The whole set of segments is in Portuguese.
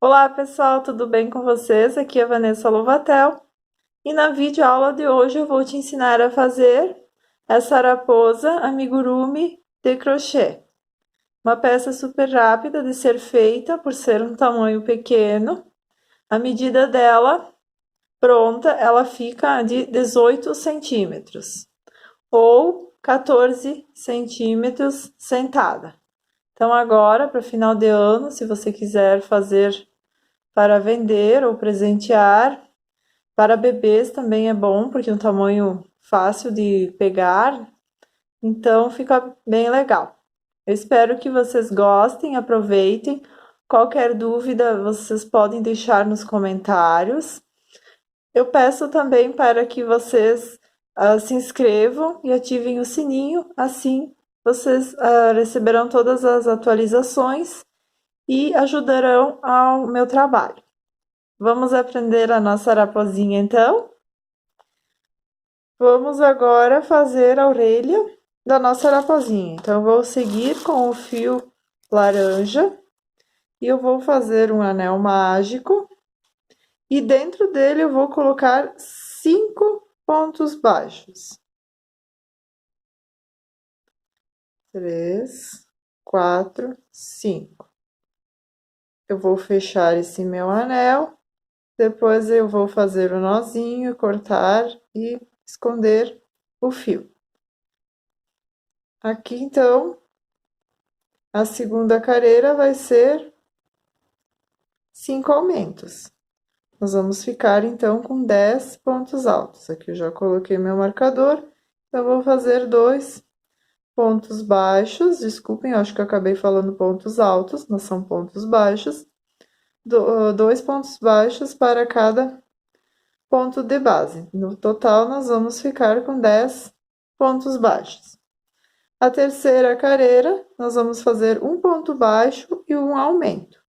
Olá pessoal, tudo bem com vocês? Aqui é a Vanessa Lovatel e na videoaula de hoje eu vou te ensinar a fazer essa raposa amigurumi de crochê. Uma peça super rápida de ser feita por ser um tamanho pequeno. A medida dela pronta, ela fica de 18 centímetros ou 14 centímetros sentada. Então agora, para final de ano, se você quiser fazer para vender ou presentear. Para bebês também é bom, porque é um tamanho fácil de pegar, então fica bem legal. Eu espero que vocês gostem, aproveitem. Qualquer dúvida, vocês podem deixar nos comentários. Eu peço também para que vocês se inscrevam e ativem o sininho, assim vocês receberão todas as atualizações e ajudarão ao meu trabalho. Vamos aprender a nossa raposinha, então? Vamos agora fazer a orelha da nossa raposinha. Então, eu vou seguir com o fio laranja e eu vou fazer um anel mágico. E dentro dele eu vou colocar 5 pontos baixos. 3, 4, 5. Eu vou fechar esse meu anel. Depois eu vou fazer o nozinho, cortar e esconder o fio. Aqui, então, a segunda carreira vai ser 5 aumentos. Nós vamos ficar, então, com 10 pontos altos. Aqui eu já coloquei meu marcador, então, vou fazer 2 pontos baixos. Desculpem, eu acho que eu acabei falando pontos altos, mas são pontos baixos. 2 pontos baixos para cada ponto de base. No total, nós vamos ficar com 10 pontos baixos. A terceira carreira, nós vamos fazer um ponto baixo e um aumento.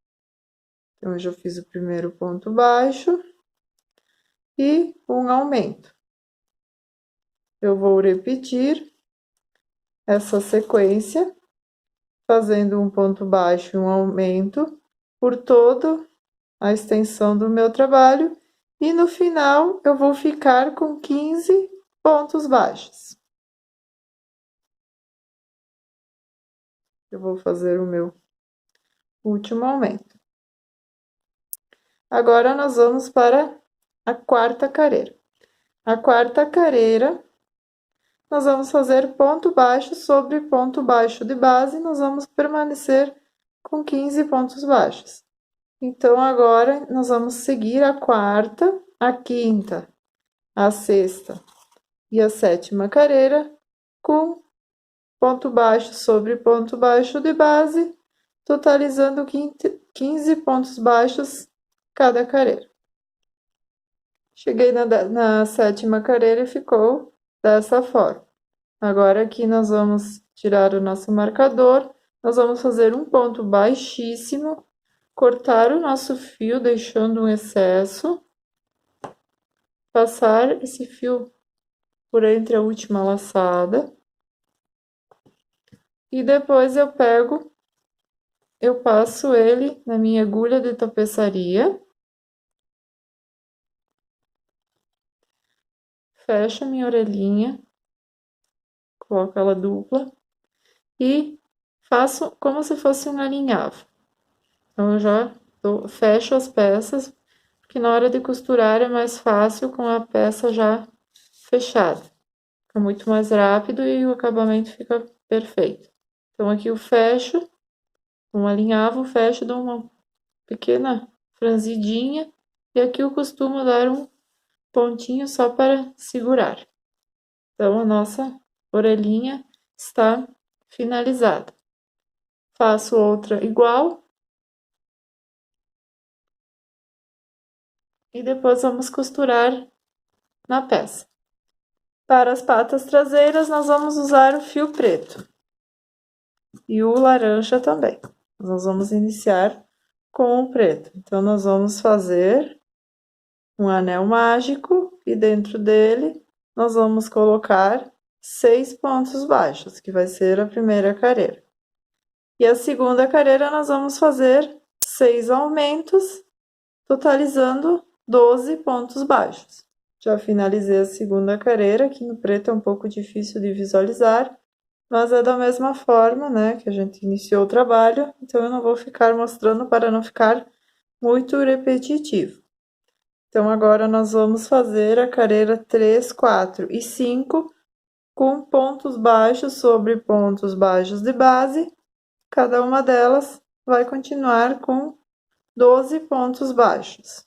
Então, eu já fiz o primeiro ponto baixo e um aumento. Eu vou repetir essa sequência, fazendo um ponto baixo e um aumento por toda a extensão do meu trabalho. E no final, eu vou ficar com 15 pontos baixos. Eu vou fazer o meu último aumento. Agora, nós vamos para a quarta carreira. A quarta carreira, nós vamos fazer ponto baixo sobre ponto baixo de base, nós vamos permanecer com 15 pontos baixos. Então, agora, nós vamos seguir a quarta, a quinta, a sexta e a sétima carreira com ponto baixo sobre ponto baixo de base, totalizando 15 pontos baixos cada carreira. Cheguei na sétima carreira e ficou dessa forma. Agora, aqui nós vamos tirar o nosso marcador, nós vamos fazer um ponto baixíssimo, cortar o nosso fio, deixando um excesso, passar esse fio por entre a última laçada, e depois eu passo ele na minha agulha de tapeçaria, fecho a minha orelhinha, coloco ela dupla e faço como se fosse um alinhavo. Então, eu já fecho as peças, porque na hora de costurar é mais fácil com a peça já fechada. Fica muito mais rápido e o acabamento fica perfeito. Então, aqui eu fecho, um alinhavo, fecho, dou uma pequena franzidinha, e aqui eu costumo dar um pontinho só para segurar. Então, a nossa orelhinha está finalizada. Faço outra igual. E depois vamos costurar na peça. Para as patas traseiras, nós vamos usar o fio preto. E o laranja também. Nós vamos iniciar com o preto. Então, nós vamos fazer um anel mágico e dentro dele nós vamos colocar 6 pontos baixos, que vai ser a primeira carreira. E a segunda carreira nós vamos fazer 6 aumentos, totalizando 12 pontos baixos. Já finalizei a segunda carreira, aqui no preto é um pouco difícil de visualizar, mas é da mesma forma, né, que a gente iniciou o trabalho, então eu não vou ficar mostrando para não ficar muito repetitivo. Então, agora nós vamos fazer a carreira 3, 4 e 5 com pontos baixos sobre pontos baixos de base. Cada uma delas vai continuar com 12 pontos baixos.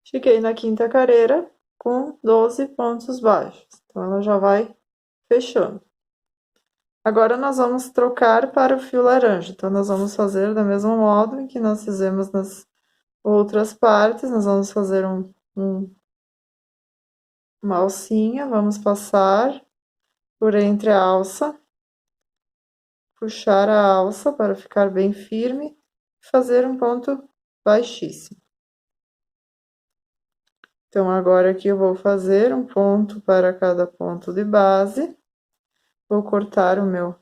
Cheguei na quinta carreira com 12 pontos baixos. Então, ela já vai fechando. Agora, nós vamos trocar para o fio laranja. Então, nós vamos fazer do mesmo modo em que nós fizemos nas outras partes. Nós vamos fazer uma alcinha, vamos passar por entre a alça, puxar a alça para ficar bem firme e fazer um ponto baixíssimo. Então, agora aqui eu vou fazer um ponto para cada ponto de base. Vou cortar o meu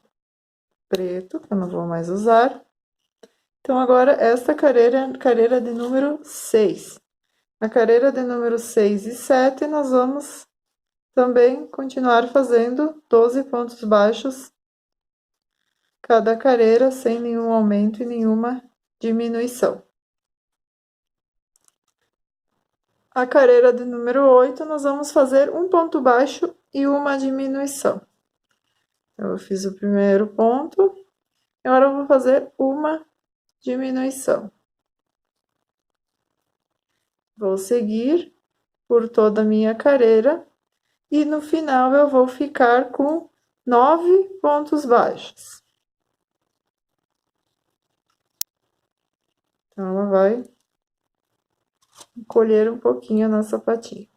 preto, que eu não vou mais usar. Então, agora, esta carreira é a carreira de número 6. Na carreira de número 6 e 7, nós vamos também continuar fazendo 12 pontos baixos cada carreira, sem nenhum aumento e nenhuma diminuição. A carreira de número 8, nós vamos fazer um ponto baixo e uma diminuição. Eu fiz o primeiro ponto, agora eu vou fazer uma diminuição. Vou seguir por toda a minha carreira e no final eu vou ficar com 9 pontos baixos. Então, ela vai encolher um pouquinho a nossa patinha.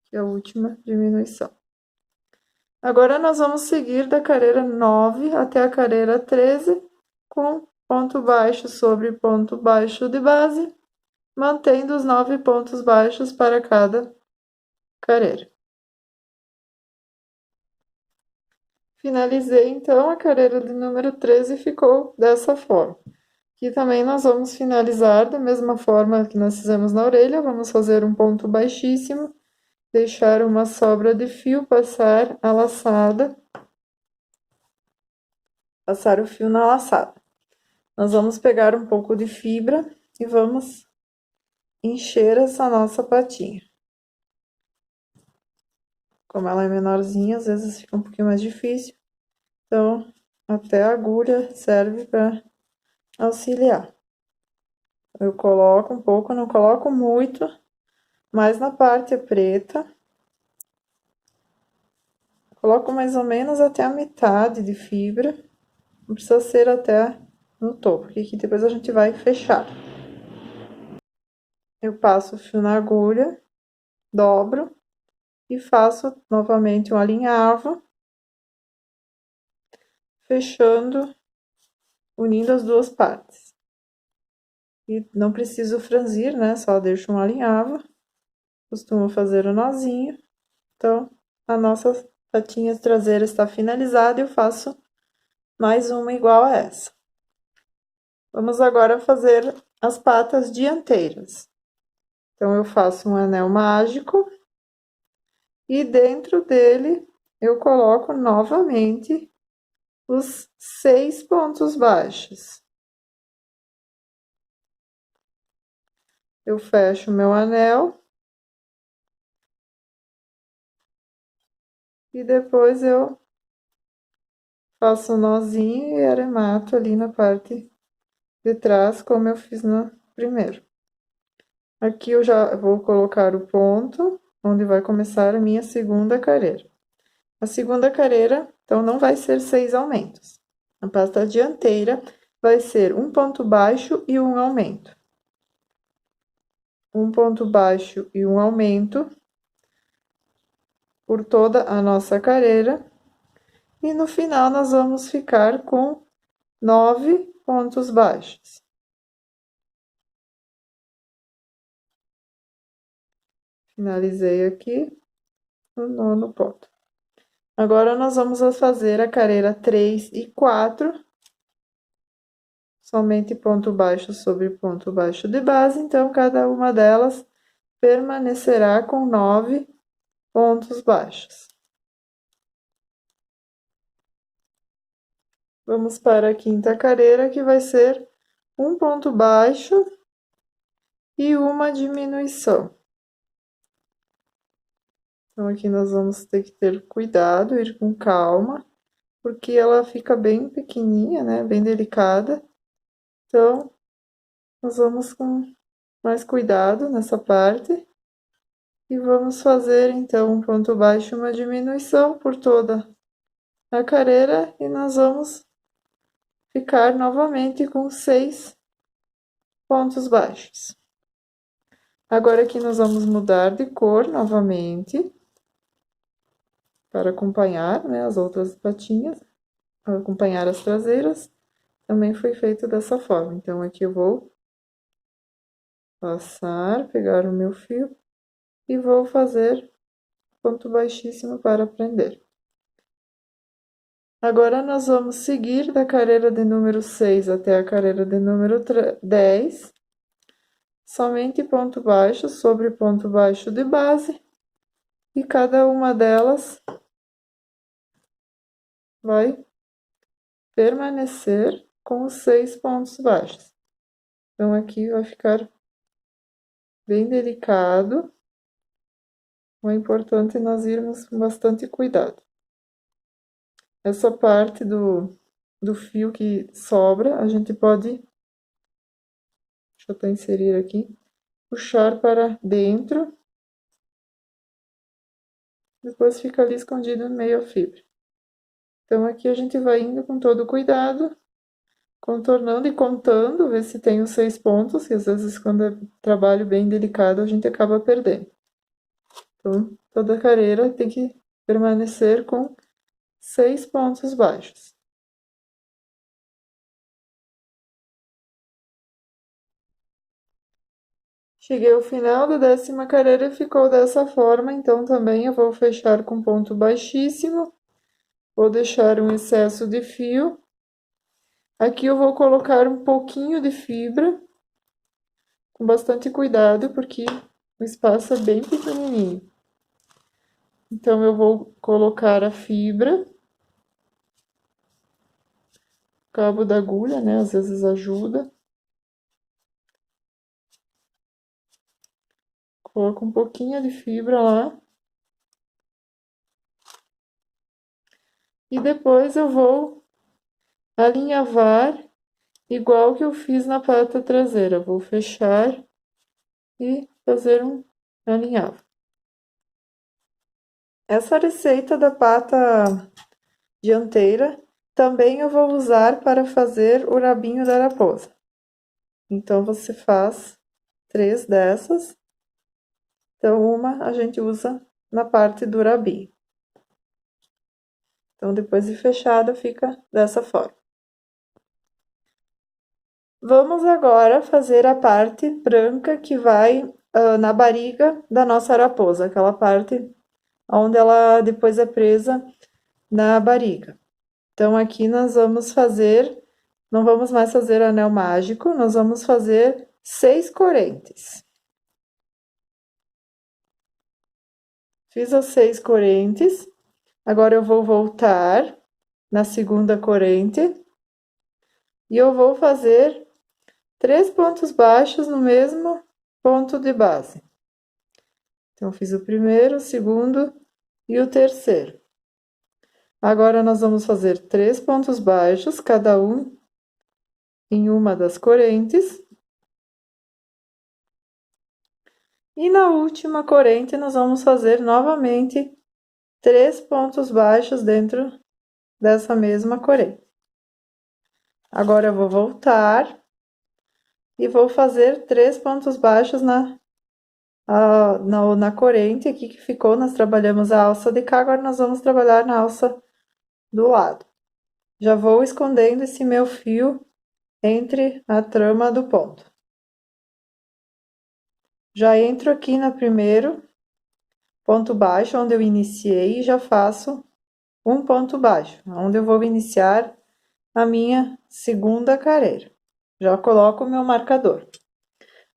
Que é a última diminuição. Agora, nós vamos seguir da carreira 9 até a carreira 13, com ponto baixo sobre ponto baixo de base, mantendo os 9 pontos baixos para cada carreira. Finalizei, então, a carreira de número 13 e ficou dessa forma. Aqui também nós vamos finalizar da mesma forma que nós fizemos na orelha, vamos fazer um ponto baixíssimo, deixar uma sobra de fio, passar a laçada, passar o fio na laçada. Nós vamos pegar um pouco de fibra e vamos encher essa nossa patinha. Como ela é menorzinha, às vezes fica um pouquinho mais difícil, então até a agulha serve para auxiliar. Eu coloco um pouco, não coloco muito, mas na parte preta, coloco mais ou menos até a metade de fibra, não precisa ser até no topo, porque aqui depois a gente vai fechar. Eu passo o fio na agulha, dobro e faço novamente um alinhavo, fechando, unindo as duas partes. E não preciso franzir, né? Só deixo um alinhavo. Costumo fazer o nozinho. Então, a nossa patinha traseira está finalizada e eu faço mais uma igual a essa. Vamos agora fazer as patas dianteiras. Então, eu faço um anel mágico e dentro dele eu coloco novamente os 6 pontos baixos. Eu fecho meu anel e depois eu faço um nozinho e arremato ali na parte de trás, como eu fiz no primeiro. Aqui eu já vou colocar o ponto, onde vai começar a minha segunda carreira. A segunda carreira, então, não vai ser 6 aumentos. A pasta dianteira vai ser um ponto baixo e um aumento. Um ponto baixo e um aumento por toda a nossa carreira. E no final, nós vamos ficar com 9 pontos baixos. Finalizei aqui o nono ponto. Agora, nós vamos fazer a carreira 3 e 4, somente ponto baixo sobre ponto baixo de base, então, cada uma delas permanecerá com 9 pontos baixos. Vamos para a quinta carreira, que vai ser um ponto baixo e uma diminuição. Então, aqui nós vamos ter que ter cuidado, ir com calma, porque ela fica bem pequenininha, né? Bem delicada. Então, nós vamos com mais cuidado nessa parte. E vamos fazer, então, um ponto baixo e uma diminuição por toda a carreira. E nós vamos ficar novamente com 6 pontos baixos. Agora aqui nós vamos mudar de cor novamente, para acompanhar, né, as outras patinhas, acompanhar as traseiras. Também foi feito dessa forma. Então, aqui eu vou passar, pegar o meu fio e vou fazer ponto baixíssimo para prender. Agora, nós vamos seguir da carreira de número 6 até a carreira de número 10, somente ponto baixo sobre ponto baixo de base, e cada uma delas vai permanecer com os 6 pontos baixos. Então, aqui vai ficar bem delicado. O importante é nós irmos com bastante cuidado. Essa parte do fio que sobra, a gente pode, deixa eu até inserir aqui, puxar para dentro, depois fica ali escondido no meio a fibra. Então, aqui a gente vai indo com todo cuidado, contornando e contando, ver se tem os 6 pontos, que às vezes quando é trabalho bem delicado a gente acaba perdendo. Então, toda carreira tem que permanecer com 6 pontos baixos. Cheguei ao final da 10ª carreira e ficou dessa forma, então também eu vou fechar com ponto baixíssimo, vou deixar um excesso de fio. Aqui eu vou colocar um pouquinho de fibra, com bastante cuidado, porque o espaço é bem pequenininho. Então, eu vou colocar a fibra, cabo da agulha, né, às vezes ajuda. Coloco um pouquinho de fibra lá. E depois eu vou alinhavar igual que eu fiz na pata traseira. Vou fechar e fazer um alinhavo. Essa receita da pata dianteira também eu vou usar para fazer o rabinho da raposa. Então, você faz 3 dessas. Então, uma a gente usa na parte do rabinho. Então, depois de fechada, fica dessa forma. Vamos agora fazer a parte branca que vai na barriga da nossa raposa, aquela parte onde ela depois é presa na barriga. Então, aqui nós vamos fazer, não vamos mais fazer anel mágico, nós vamos fazer 6 correntes. Fiz as 6 correntes, agora eu vou voltar na segunda corrente e eu vou fazer 3 pontos baixos no mesmo ponto de base. Então, fiz o primeiro, o segundo e o terceiro. Agora, nós vamos fazer 3 pontos baixos, cada um em uma das correntes. E na última corrente, nós vamos fazer novamente 3 pontos baixos dentro dessa mesma corrente. Agora, eu vou voltar e vou fazer 3 pontos baixos na corrente aqui que ficou. Nós trabalhamos a alça de cá, agora nós vamos trabalhar na alça do lado. Já vou escondendo esse meu fio entre a trama do ponto. Já entro aqui no primeiro ponto baixo, onde eu iniciei, e já faço um ponto baixo, onde eu vou iniciar a minha segunda carreira. Já coloco o meu marcador.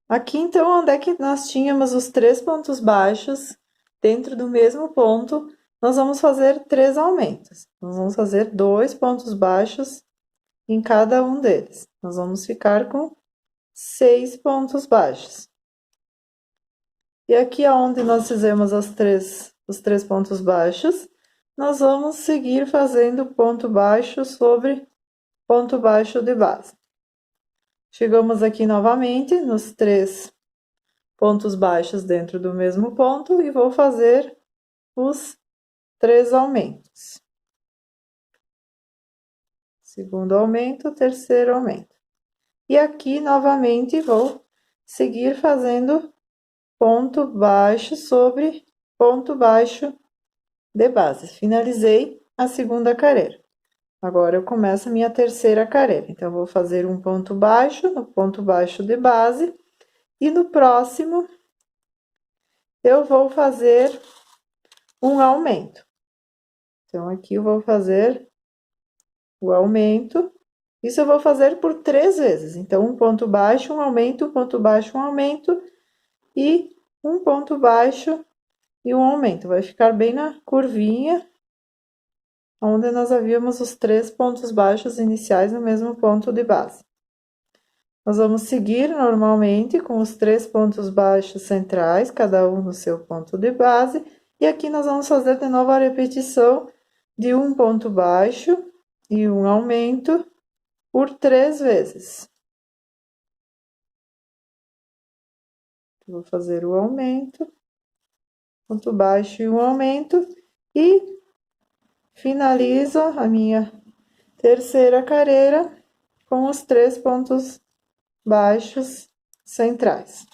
Aqui, então, onde é que nós tínhamos os 3 pontos baixos, dentro do mesmo ponto, nós vamos fazer 3 aumentos. Nós vamos fazer 2 pontos baixos em cada um deles. Nós vamos ficar com 6 pontos baixos. E aqui, onde nós fizemos os três pontos baixos, nós vamos seguir fazendo ponto baixo sobre ponto baixo de base. Chegamos aqui novamente nos 3 pontos baixos dentro do mesmo ponto e vou fazer os 3 aumentos. Segundo aumento, terceiro aumento. E aqui, novamente, vou seguir fazendo ponto baixo sobre ponto baixo de base. Finalizei a segunda carreira. Agora, eu começo a minha terceira carreira. Então, vou fazer um ponto baixo no ponto baixo de base. E no próximo, eu vou fazer um aumento. Então, aqui eu vou fazer o aumento. Isso eu vou fazer por 3 vezes. Então, um ponto baixo, um aumento, um ponto baixo, um aumento. E um ponto baixo e um aumento. Vai ficar bem na curvinha, onde nós havíamos os 3 pontos baixos iniciais no mesmo ponto de base. Nós vamos seguir normalmente com os 3 pontos baixos centrais, cada um no seu ponto de base. E aqui nós vamos fazer de novo a repetição de um ponto baixo e um aumento por 3 vezes. Vou fazer o aumento, ponto baixo e um aumento, e finalizo a minha terceira carreira com os 3 pontos baixos centrais.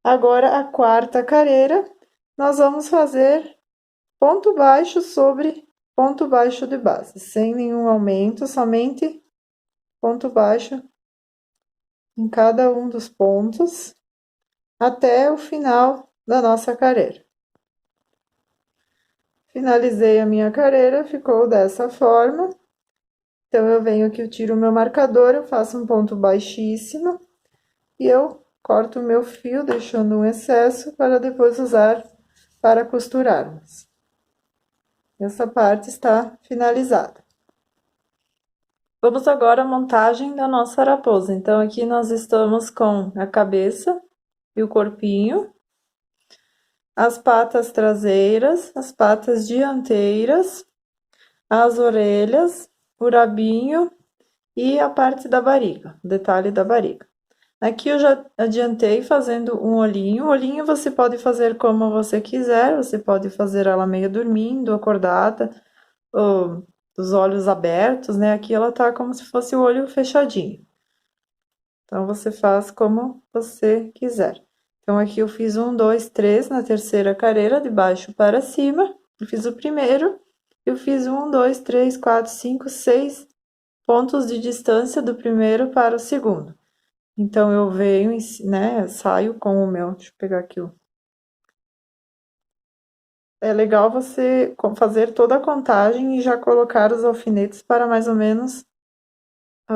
Agora, a quarta carreira, nós vamos fazer ponto baixo sobre ponto baixo de base, sem nenhum aumento, somente ponto baixo em cada um dos pontos, até o final da nossa carreira. Finalizei a minha carreira, ficou dessa forma. Então, eu venho aqui, eu tiro o meu marcador, eu faço um ponto baixíssimo e eu corto o meu fio, deixando um excesso para depois usar para costurarmos. Essa parte está finalizada. Vamos agora à montagem da nossa raposa. Então, aqui nós estamos com a cabeça e o corpinho, as patas traseiras, as patas dianteiras, as orelhas, o rabinho e a parte da barriga, o detalhe da barriga. Aqui eu já adiantei fazendo um olhinho. O olhinho você pode fazer como você quiser, você pode fazer ela meio dormindo, acordada, ou os olhos abertos, né? Aqui ela tá como se fosse o olho fechadinho. Então, você faz como você quiser. Então, aqui eu fiz 1, 2, 3 na terceira carreira, de baixo para cima. Eu fiz o primeiro, eu fiz 1, 2, 3, 4, 5, 6 pontos de distância do primeiro para o segundo. Então, eu venho, né, saio com o meu, deixa eu pegar aqui o... É legal você fazer toda a contagem e já colocar os alfinetes para mais ou menos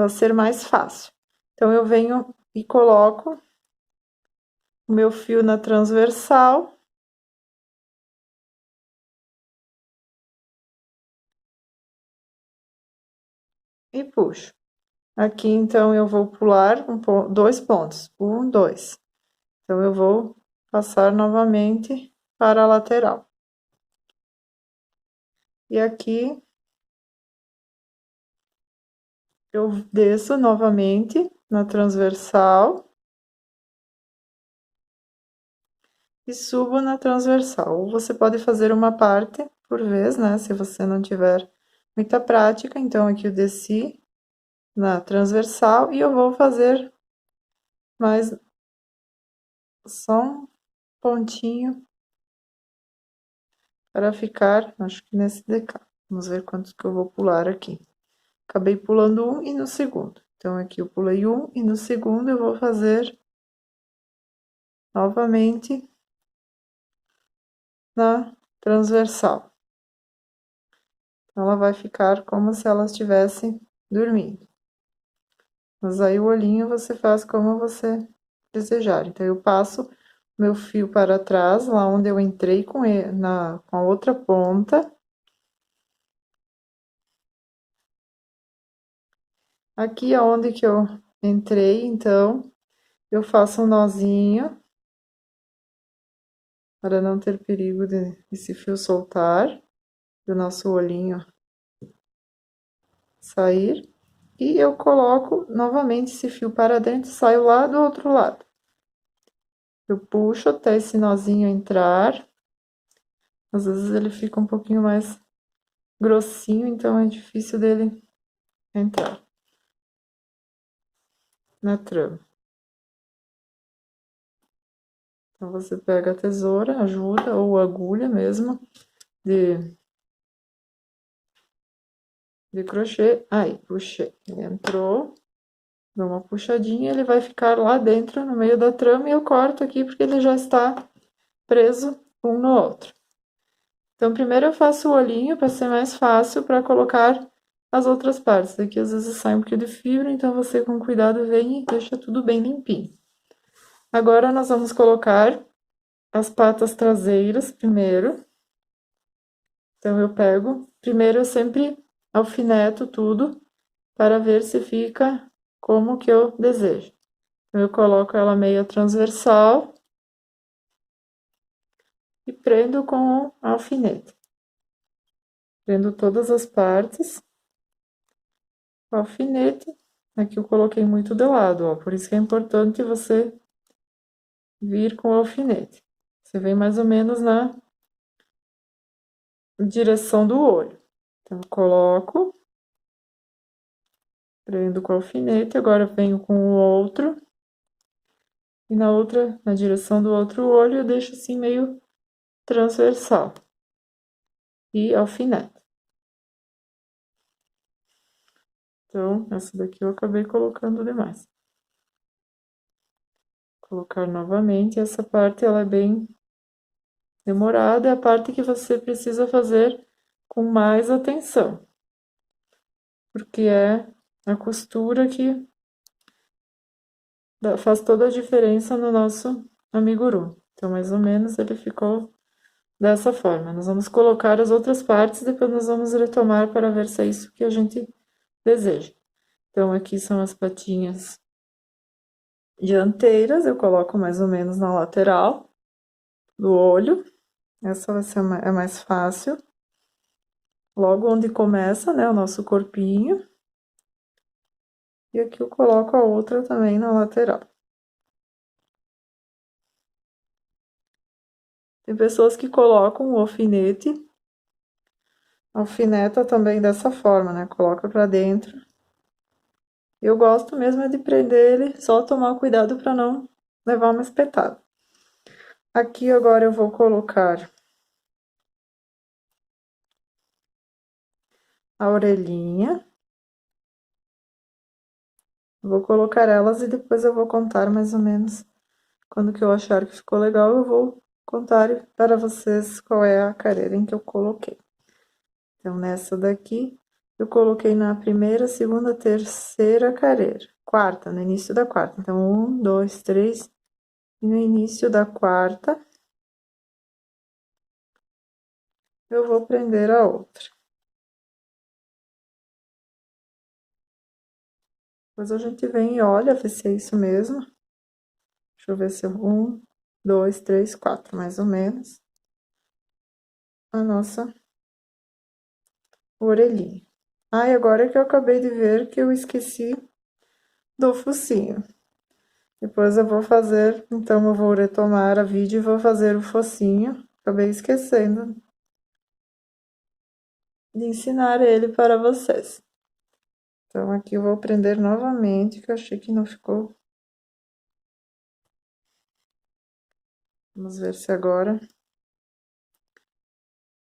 ser mais fácil. Então, eu venho e coloco o meu fio na transversal. E puxo. Aqui, então, eu vou pular 2 pontos. 1, 2. Então, eu vou passar novamente para a lateral. E aqui, eu desço novamente na transversal. E subo na transversal. Ou você pode fazer uma parte por vez, né? Se você não tiver muita prática. Então, aqui eu desci na transversal e eu vou fazer mais só um pontinho para ficar, acho que nesse DK. Vamos ver quantos que eu vou pular aqui. Acabei pulando um e no segundo. Então, aqui eu pulei um e no segundo eu vou fazer novamente na transversal. Ela vai ficar como se ela estivesse dormindo. Mas aí o olhinho você faz como você desejar. Então, eu passo meu fio para trás, lá onde eu entrei com com a outra ponta. Aqui aonde que eu entrei, então, eu faço um nozinho para não ter perigo de esse fio soltar, do nosso olhinho sair. E eu coloco novamente esse fio para dentro e saio lá do outro lado. Eu puxo até esse nozinho entrar. Às vezes ele fica um pouquinho mais grossinho, então é difícil dele entrar na trama. Então, você pega a tesoura, ajuda, ou agulha mesmo, de crochê. Aí, puxei. Ele entrou, dou uma puxadinha, ele vai ficar lá dentro, no meio da trama, e eu corto aqui porque ele já está preso um no outro. Então, primeiro eu faço o olhinho para ser mais fácil para colocar as outras partes. Aqui às vezes sai um pouquinho de fibra, então você com cuidado vem e deixa tudo bem limpinho. Agora nós vamos colocar as patas traseiras primeiro. Então, eu pego, primeiro eu sempre alfineto tudo para ver se fica como que eu desejo. Então, eu coloco ela meio transversal e prendo com o alfinete. Prendo todas as partes com o alfinete. Aqui eu coloquei muito de lado, ó, por isso que é importante você vir com o alfinete. Você vem mais ou menos na direção do olho. Então, eu coloco, prendo com o alfinete, agora venho com o outro. E na outra, na direção do outro olho, eu deixo assim meio transversal. E alfinete. Então, essa daqui eu acabei colocando demais. Colocar novamente, essa parte ela é bem demorada, é a parte que você precisa fazer com mais atenção. Porque é a costura que faz toda a diferença no nosso amiguru. Então, mais ou menos, ele ficou dessa forma. Nós vamos colocar as outras partes, depois nós vamos retomar para ver se é isso que a gente deseja. Então, aqui são as patinhas dianteiras, eu coloco mais ou menos na lateral do olho. Essa vai ser é mais fácil. Logo onde começa, né, o nosso corpinho. E aqui eu coloco a outra também na lateral. Tem pessoas que colocam o alfinete, alfineta também dessa forma, né? Coloca pra dentro. Eu gosto mesmo de prender ele, só tomar cuidado para não levar uma espetada. Aqui agora eu vou colocar a orelhinha. Vou colocar elas e depois eu vou contar mais ou menos quando que eu achar que ficou legal, eu vou contar para vocês qual é a careira em que eu coloquei. Então, nessa daqui, eu coloquei na primeira, segunda, terceira careira. Quarta, no início da quarta. Então, 1, 2, 3. E no início da quarta, eu vou prender a outra. Depois a gente vem e olha, ver se é isso mesmo. Deixa eu ver se é 1, 2, 3, 4, mais ou menos. A nossa orelhinha. Ai, agora que eu acabei de ver que eu esqueci do focinho. Depois eu vou fazer, então eu vou retomar a vídeo e vou fazer o focinho. Acabei esquecendo de ensinar ele para vocês. Então, aqui eu vou prender novamente, que eu achei que não ficou. Vamos ver se agora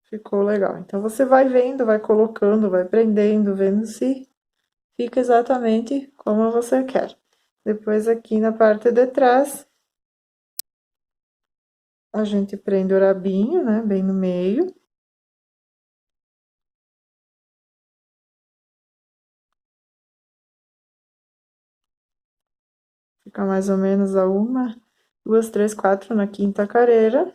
ficou legal. Então, você vai vendo, vai colocando, vai prendendo, vendo se fica exatamente como você quer. Depois, aqui na parte de trás, a gente prende o rabinho, né, bem no meio. Fica mais ou menos a 1, 2, 3, 4 na quinta carreira.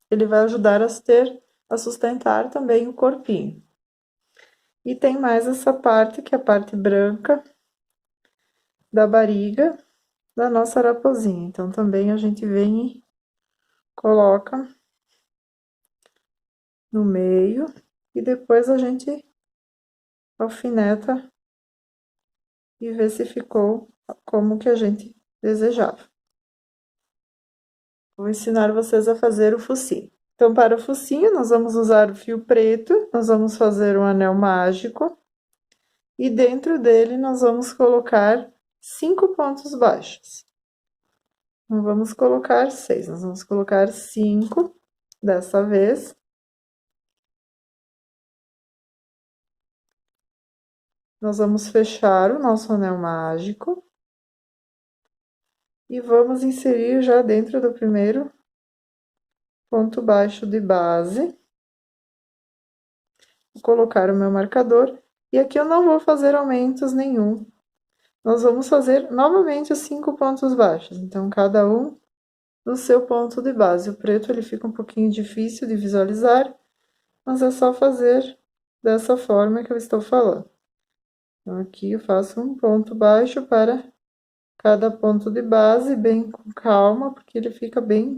Ele vai ajudar a sustentar também o corpinho. E tem mais essa parte, que é a parte branca da barriga da nossa raposinha. Então, também a gente vem e coloca no meio e depois a gente alfineta e vê se ficou como que a gente desejava. Vou ensinar vocês a fazer o focinho. Então, para o focinho, nós vamos usar o fio preto, nós vamos fazer um anel mágico e dentro dele nós vamos colocar 5 pontos baixos. Não vamos colocar 6, nós vamos colocar 5 dessa vez. Nós vamos fechar o nosso anel mágico e vamos inserir já dentro do primeiro ponto baixo de base. Vou colocar o meu marcador e aqui eu não vou fazer aumentos nenhum. Nós vamos fazer novamente os 5 pontos baixos, então cada um no seu ponto de base. O preto ele fica um pouquinho difícil de visualizar, mas é só fazer dessa forma que eu estou falando. Então, aqui eu faço um ponto baixo para cada ponto de base, bem com calma, porque ele fica bem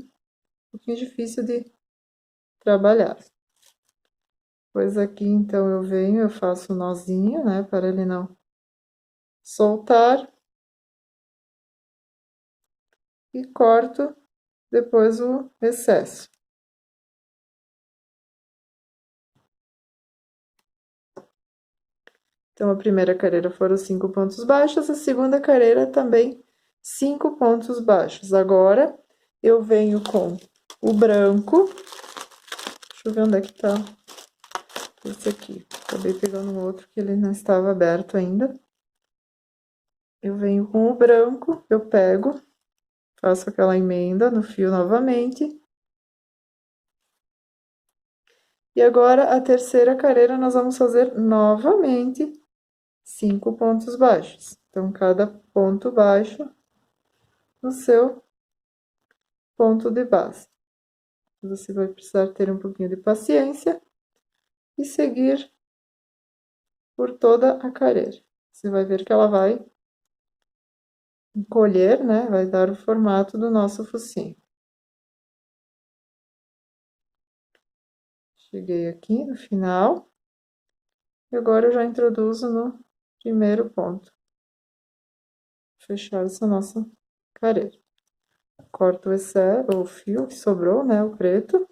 um pouquinho difícil de trabalhar. Pois aqui, então, eu venho, eu faço um nozinho, né, para ele não soltar. E corto depois o excesso. Então, a primeira carreira foram 5 pontos baixos, a segunda carreira também 5 pontos baixos. Agora, eu venho com o branco. Deixa eu ver onde é que tá esse aqui. Acabei pegando um outro que ele não estava aberto ainda. Eu venho com o branco, eu pego, faço aquela emenda no fio novamente. E agora, a terceira carreira, nós vamos fazer novamente 5 pontos baixos. Então, cada ponto baixo no seu ponto de base. Você vai precisar ter um pouquinho de paciência e seguir por toda a carreira. Você vai ver que ela vai encolher, né? Vai dar o formato do nosso focinho. Cheguei aqui no final. E agora eu já introduzo no primeiro ponto. Fechar essa nossa carreira. Corto o fio que sobrou, né? O preto.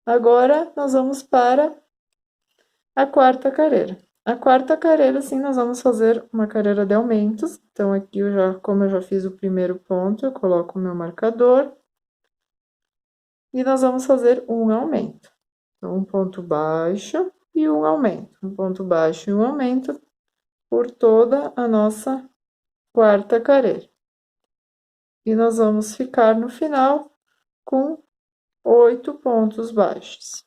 Agora, nós vamos para a quarta carreira. A quarta carreira, sim, nós vamos fazer uma carreira de aumentos. Então, aqui, como eu já fiz o primeiro ponto, eu coloco o meu marcador. E nós vamos fazer um aumento. Então, um ponto baixo e um aumento. Um ponto baixo e um aumento por toda a nossa quarta carreira. E nós vamos ficar no final com 8 pontos baixos.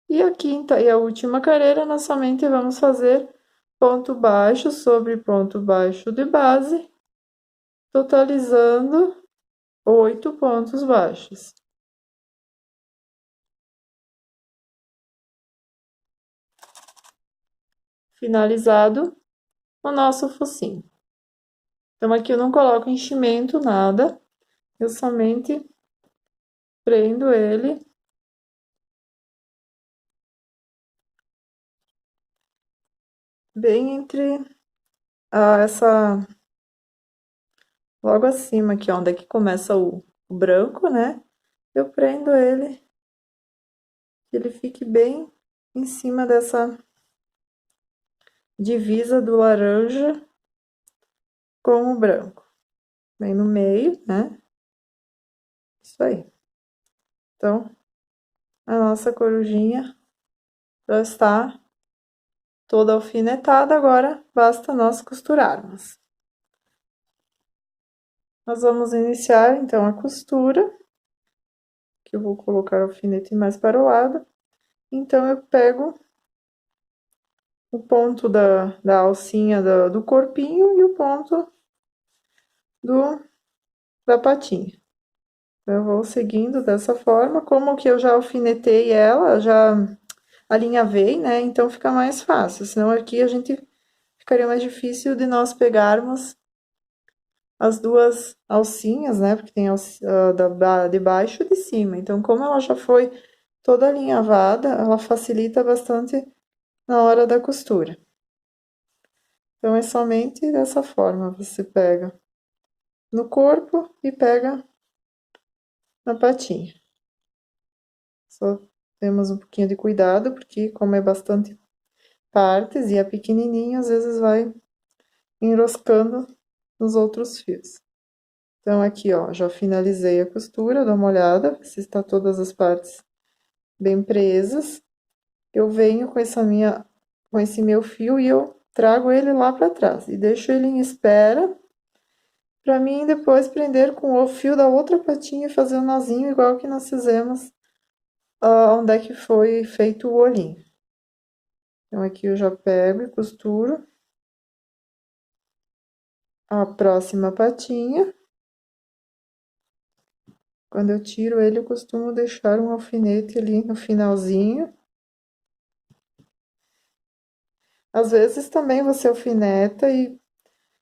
E a quinta e a última carreira, nós somente vamos fazer ponto baixo sobre ponto baixo de base, totalizando 8 pontos baixos. Finalizado o nosso focinho. Então, aqui eu não coloco enchimento, nada, eu somente prendo ele bem entre logo acima aqui, onde é que começa o branco, né? Eu prendo ele, que ele fique bem em cima dessa divisa do laranja com o branco. Bem no meio, né? Isso aí. Então, a nossa corujinha já está toda alfinetada, agora basta nós costurarmos. Nós vamos iniciar, então, a costura, que eu vou colocar o alfinete mais para o lado, Então, eu pego o ponto da alcinha do corpinho e o ponto da patinha. Eu vou seguindo dessa forma, como que eu já alfinetei ela, já alinhavei, né? Então fica mais fácil, senão aqui a gente ficaria mais difícil de nós pegarmos as duas alcinhas, né? Porque tem de baixo e de cima. Então, como ela já foi toda alinhavada, ela facilita bastante na hora da costura. Então, é somente dessa forma, você pega no corpo e pega na patinha. Só temos um pouquinho de cuidado, porque como é bastante partes e é pequenininho, às vezes vai enroscando nos outros fios. Então, aqui, ó, já finalizei a costura, dá uma olhada se está todas as partes bem presas. Eu venho com esse meu fio e eu trago ele lá para trás e deixo ele em espera para mim depois prender com o fio da outra patinha e fazer um nozinho igual que nós fizemos onde é que foi feito o olhinho. Então, aqui eu já pego e costuro a próxima patinha. Quando eu tiro ele, eu costumo deixar um alfinete ali no finalzinho. Às vezes também você alfineta e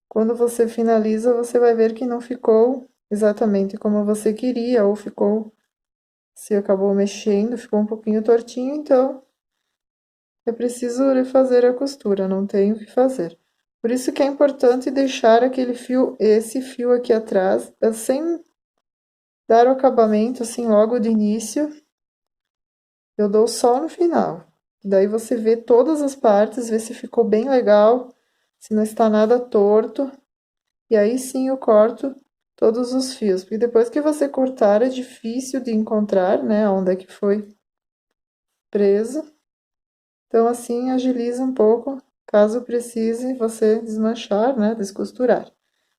quando você finaliza, você vai ver que não ficou exatamente como você queria, ou ficou, se acabou mexendo, ficou um pouquinho tortinho, então é preciso refazer a costura, não tem o que fazer. Por isso que é importante deixar aquele fio, esse fio aqui atrás, sem dar o acabamento assim logo de início, eu dou só no final. Daí você vê todas as partes, vê se ficou bem legal, se não está nada torto. E aí sim eu corto todos os fios, porque depois que você cortar é difícil de encontrar, né, onde é que foi preso. Então assim agiliza um pouco, caso precise você desmanchar, né, descosturar.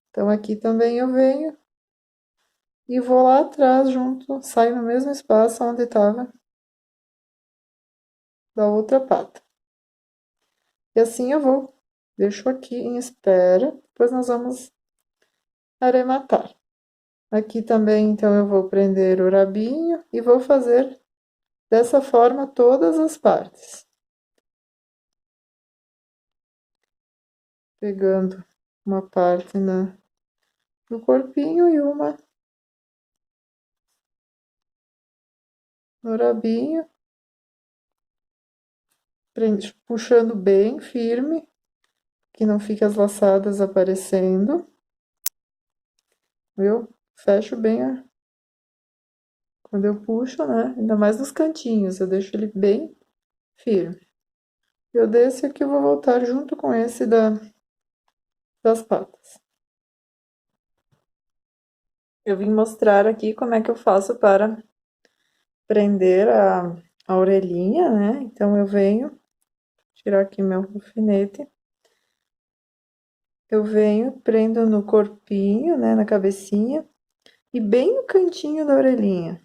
Então aqui também eu venho e vou lá atrás junto, saio no mesmo espaço onde estava da outra pata. E assim eu vou, deixo aqui em espera, depois nós vamos arrematar. Aqui também, então, eu vou prender o rabinho e vou fazer dessa forma todas as partes. Pegando uma parte no corpinho e uma no rabinho, puxando bem firme, que não fique as laçadas aparecendo, viu? Fecho bem quando eu puxo, né? Ainda mais nos cantinhos, eu deixo ele bem firme. Eu desse aqui, eu vou voltar junto com esse das patas. Eu vim mostrar aqui como é que eu faço para prender a orelhinha, né? Então, eu venho tirar aqui meu alfinete. Eu venho, prendo no corpinho, né? Na cabecinha. E bem no cantinho da orelhinha.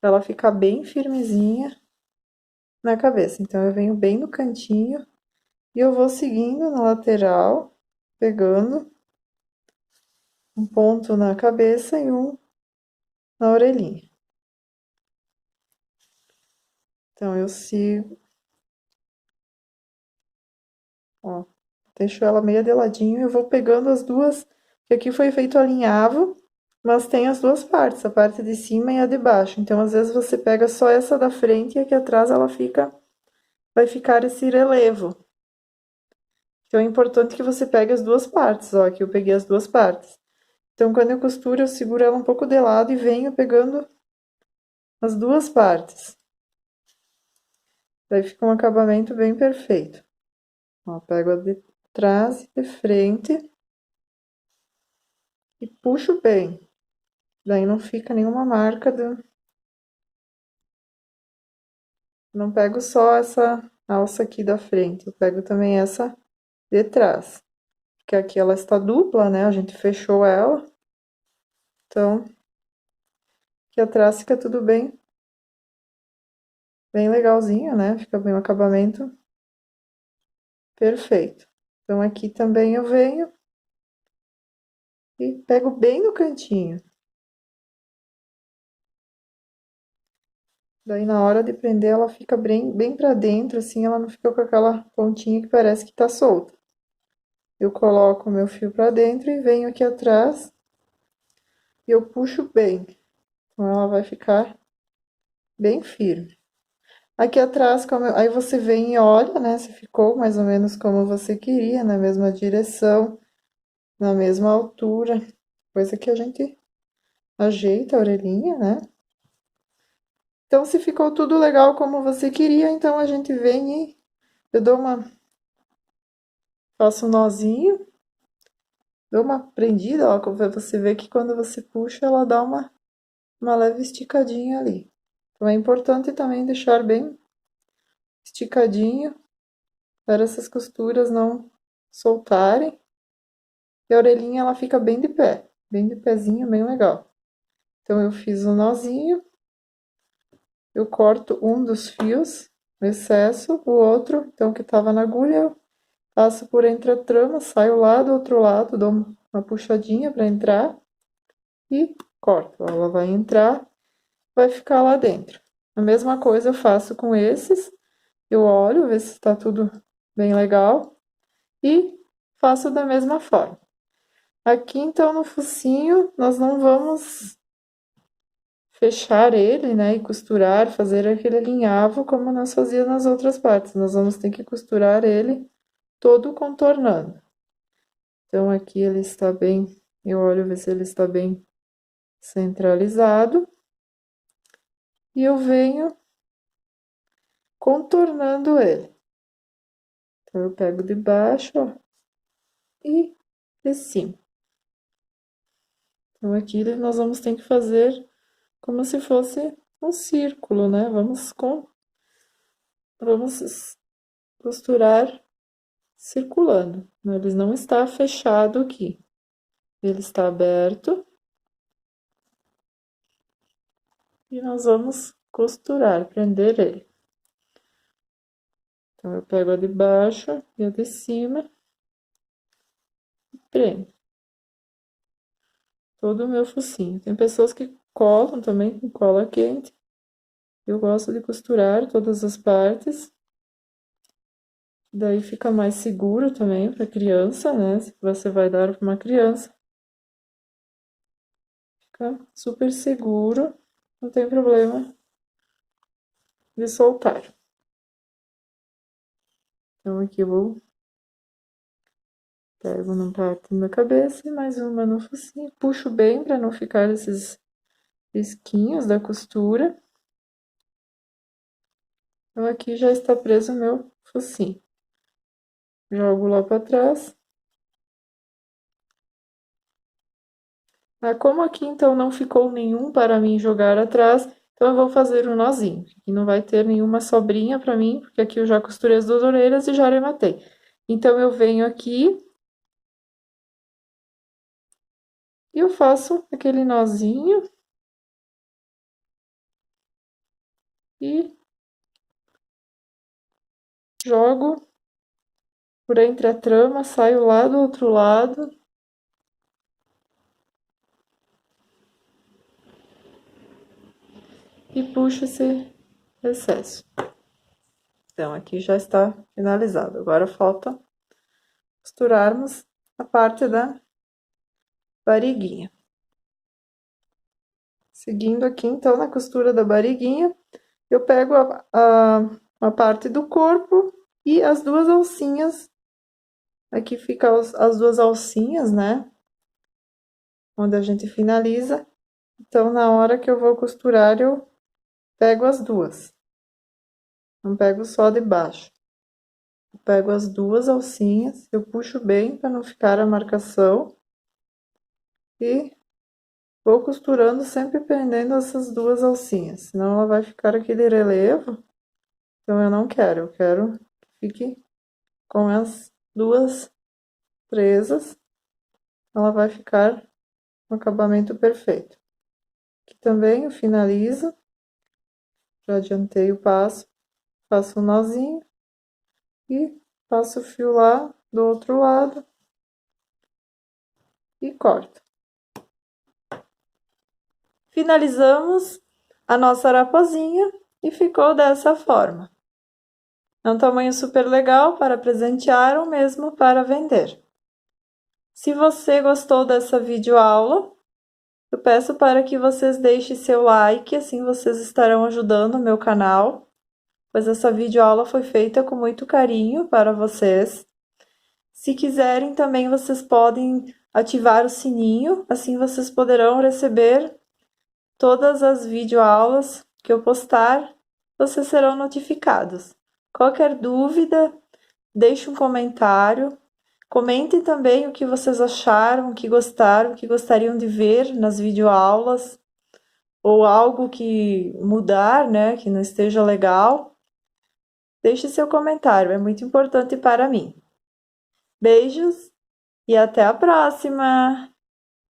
Pra ela ficar bem firmezinha na cabeça. Então, eu venho bem no cantinho. E eu vou seguindo na lateral, pegando um ponto na cabeça e um na orelhinha. Então, eu sigo, ó, deixo ela meio de ladinho e eu vou pegando as duas, que aqui foi feito alinhavo, mas tem as duas partes, a parte de cima e a de baixo. Então, às vezes você pega só essa da frente e aqui atrás ela vai ficar esse relevo. Então, é importante que você pegue as duas partes, ó, aqui eu peguei as duas partes. Então, quando eu costuro, eu seguro ela um pouco de lado e venho pegando as duas partes. Daí fica um acabamento bem perfeito. Ó, pego a de trás e de frente e puxo bem. Daí não fica nenhuma marca Não pego só essa alça aqui da frente, eu pego também essa de trás. Porque aqui ela está dupla, né? A gente fechou ela. Então, aqui atrás fica tudo bem bem legalzinho, né? Fica bem um acabamento perfeito. Então, aqui também eu venho e pego bem no cantinho. Daí, na hora de prender, ela fica bem pra dentro, assim, ela não fica com aquela pontinha que parece que tá solta. Eu coloco o meu fio pra dentro e venho aqui atrás e eu puxo bem. Então, ela vai ficar bem firme. Aqui atrás, aí você vem e olha, né, se ficou mais ou menos como você queria, na mesma direção, na mesma altura. Coisa que a gente ajeita a orelhinha, né? Então, se ficou tudo legal como você queria, então a gente vem e eu faço um nozinho, dou uma prendida, ó, você vê que quando você puxa, ela dá uma leve esticadinha ali. Então, é importante também deixar bem esticadinho para essas costuras não soltarem. E a orelhinha, ela fica bem de pezinho, bem legal. Então, eu fiz um nozinho, eu corto um dos fios, o excesso, o outro, então, que tava na agulha, eu passo por entre a trama, saio lá do outro lado, dou uma puxadinha para entrar e corto. Ela vai entrar, vai ficar lá dentro. A mesma coisa eu faço com esses, eu olho, ver se está tudo bem legal e faço da mesma forma. Aqui, então, no focinho, nós não vamos fechar ele, né, e costurar, fazer aquele alinhavo como nós fazíamos nas outras partes. Nós vamos ter que costurar ele todo contornando. Então, aqui ele está bem, eu olho ver se ele está bem centralizado. E eu venho contornando ele. Então, eu pego de baixo, ó, e de cima. Então, aqui nós vamos ter que fazer como se fosse um círculo, né? Vamos costurar circulando. Ele não está fechado aqui. Ele está aberto. E nós vamos costurar, prender ele. Então, eu pego a de baixo e a de cima e prendo todo o meu focinho. Tem pessoas que colam também com cola quente. Eu gosto de costurar todas as partes. Daí fica mais seguro também para criança, né? Se você vai dar para uma criança, fica super seguro, não tem problema de soltar. Então, aqui eu vou pego numa parte da cabeça e mais uma no focinho. Puxo bem para não ficar esses risquinhos da costura. Então, aqui já está preso o meu focinho. Jogo lá para trás. Ah, como aqui então não ficou nenhum para mim jogar atrás, então eu vou fazer um nozinho. Aqui não vai ter nenhuma sobrinha para mim, porque aqui eu já costurei as duas orelhas e já arrematei. Então, eu venho aqui e eu faço aquele nozinho e jogo por entre a trama, saio lá do outro lado. E puxo esse excesso. Então, aqui já está finalizado. Agora falta costurarmos a parte da barriguinha. Seguindo aqui, então, na costura da barriguinha, eu pego a parte do corpo e as duas alcinhas. Aqui fica as duas alcinhas, né? Onde a gente finaliza. Então, na hora que eu vou costurar, eu pego as duas. Não pego só de baixo. Eu pego as duas alcinhas, eu puxo bem para não ficar a marcação. E vou costurando sempre prendendo essas duas alcinhas, senão ela vai ficar aquele relevo. Então, eu não quero, eu quero que fique com as duas presas. Ela vai ficar um acabamento perfeito. Aqui também eu finalizo Já adiantei o passo, faço um nozinho e passo o fio lá do outro lado e corto. Finalizamos a nossa raposinha e ficou dessa forma. É um tamanho super legal para presentear ou mesmo para vender. Se você gostou dessa videoaula, eu peço para que vocês deixem seu like, assim vocês estarão ajudando o meu canal, pois essa videoaula foi feita com muito carinho para vocês. Se quiserem também vocês podem ativar o sininho, assim vocês poderão receber todas as videoaulas que eu postar, vocês serão notificados. Qualquer dúvida, deixe um comentário. Comentem também o que vocês acharam, o que gostaram, o que gostariam de ver nas videoaulas, ou algo que mudar, né, que não esteja legal. Deixe seu comentário, é muito importante para mim. Beijos e até a próxima!